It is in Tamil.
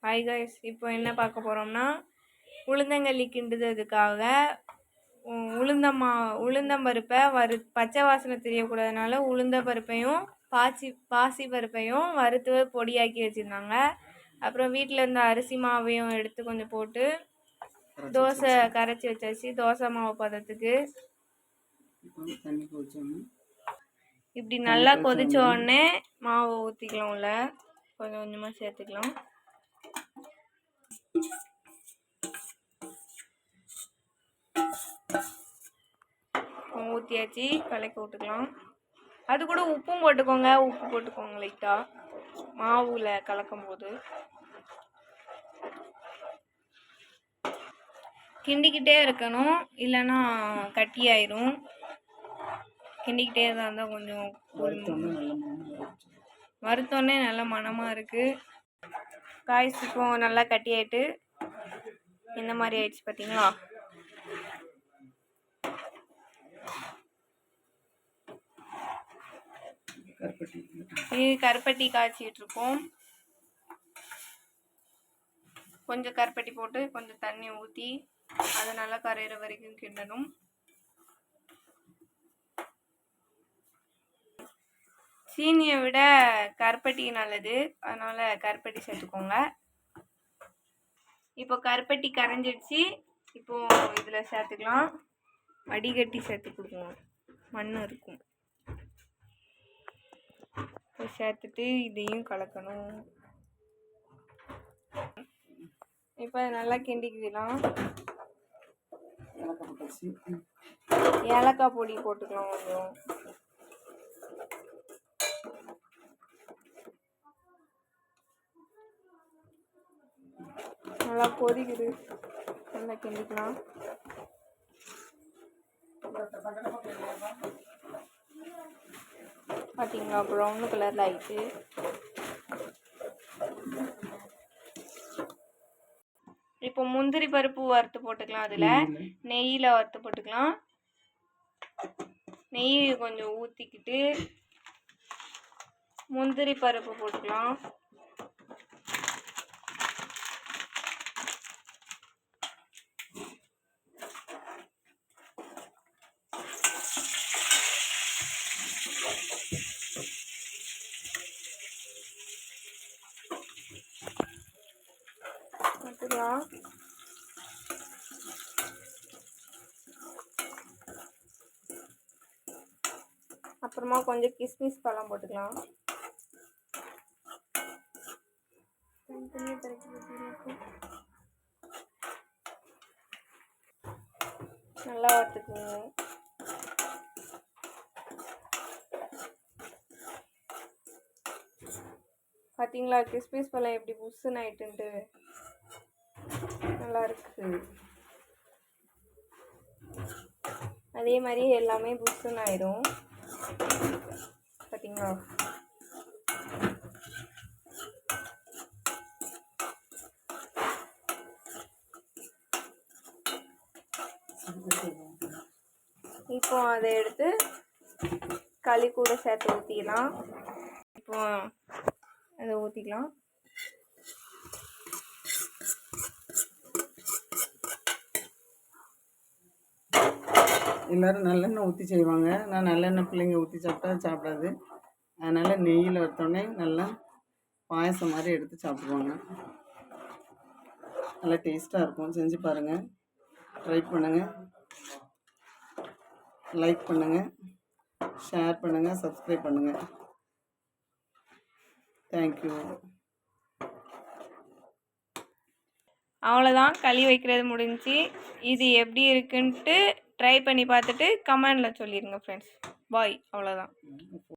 ஹாய் கைஸ், இப்போ என்ன பார்க்க போகிறோம்னா உளுந்தங்களி கிண்டுறதுக்காக உளுந்தம்பருப்பை பச்சை வாசனை தெரியக்கூடாதனால உளுந்த பருப்பையும் பாசி பருப்பையும் வறுத்து பொடியாக்கி வச்சுருந்தாங்க. அப்புறம் வீட்டில் இருந்த அரிசி மாவையும் எடுத்து கொஞ்சம் போட்டு தோசை கரைச்சி வச்சாச்சு. தோசை மாவு பதத்துக்கு இப்படி நல்லா கொதிச்ச உடனே மாவை ஊற்றிக்கலாம். உள்ள கொஞ்சம் கொஞ்சமாக சேர்த்துக்கலாம். ஊற்றியாச்சு, கலக்கி விட்டுக்கலாம். அது கூட உப்பும் போட்டுக்கோங்க. உப்பு போட்டுக்கோங்க லைட்டாக மாவுல கலக்கும் போது. கிண்டிக்கிட்டே இருக்கணும், இல்லைன்னா கட்டி ஆயிரும். கிண்டிக்கிட்டே தான் இருந்தால் கொஞ்சம் வறுத்தோடனே நல்ல மணமாக இருக்குது. காய்ஸ் இப்போ நல்லா கட்டி ஆகிட்டு இந்த மாதிரி ஆயிடுச்சு பார்த்தீங்களா? கருப்பட்டி காய்ச்சிட்டு இருக்கோம். கொஞ்சம் கருப்பட்டி போட்டு கொஞ்சம் தண்ணி ஊற்றி அதை நல்லா கரையிற வரைக்கும் கிண்டணும். சீனியை விட கருப்பட்டி நல்லது, அதனால கருப்பட்டி சேர்த்துக்கோங்க. இப்போ கருப்பட்டி கரைஞ்சிடுச்சு. இப்போ இதில் சேர்த்துக்கலாம். வடிகட்டி சேர்த்து கொடுக்கணும், மண் இருக்கும். சேர்த்துட்டு இதையும் கலக்கணும். இப்போ நல்லா கிண்டிக்கலாம். ஏலக்காய் பொடி போட்டுக்கலாம் கொஞ்சம். நல்லா கொதிக்குது, நல்லா கிண்டிக்கலாம். பார்த்தீங்களா, ப்ரௌன் கலரில் ஆயிடுச்சு. இப்போ முந்திரி பருப்பு வறுத்து போட்டுக்கலாம். அதில் நெய்யில் வறுத்து போட்டுக்கலாம். நெய் கொஞ்சம் ஊற்றிக்கிட்டு முந்திரி பருப்பு போட்டுக்கலாம். அப்புறமா கொஞ்சம் கிஸ்மிஸ் பழம் போட்டுக்கலாம். நல்லா வறுத்துக்குங்க. பார்த்தீங்களா, கிஸ்மிஸ் பழம் எப்படி புஷ்ஷுன்னு ஆயிட்டுன்ட்டு நல்லா இருக்கு. அதே மாதிரி எல்லாமே புஷ்ஷுன்னு ஆயிரும். பார்த்தீங்களா? இப்போ அதை எடுத்து களி கூட சேர்த்து ஊற்றிக்கலாம். இப்போ அதை ஊற்றிக்கலாம். எல்லோரும் நல்லெண்ணெய் ஊற்றி செய்வாங்க. நான் நல்லெண்ணெய் பிள்ளைங்க ஊற்றி சாப்பிடாது. அதனால் நெய்யில் வறுத்தோடனே நல்லா பாயசம் மாதிரி எடுத்து சாப்பிடுவாங்க. நல்லா டேஸ்ட்டாக இருக்கும். செஞ்சு பாருங்கள், ட்ரை பண்ணுங்கள், லைக் பண்ணுங்கள், ஷேர் பண்ணுங்கள், சப்ஸ்கிரைப் பண்ணுங்கள். தேங்க்யூ. அவ்வளோதான், களி வைக்கிறது முடிஞ்சு. இது எப்படி இருக்குன்ட்டு ட்ரை பண்ணி பார்த்துட்டு கமெண்டில் சொல்லிடுங்க ஃப்ரெண்ட்ஸ். பாய். அவ்வளோதான்.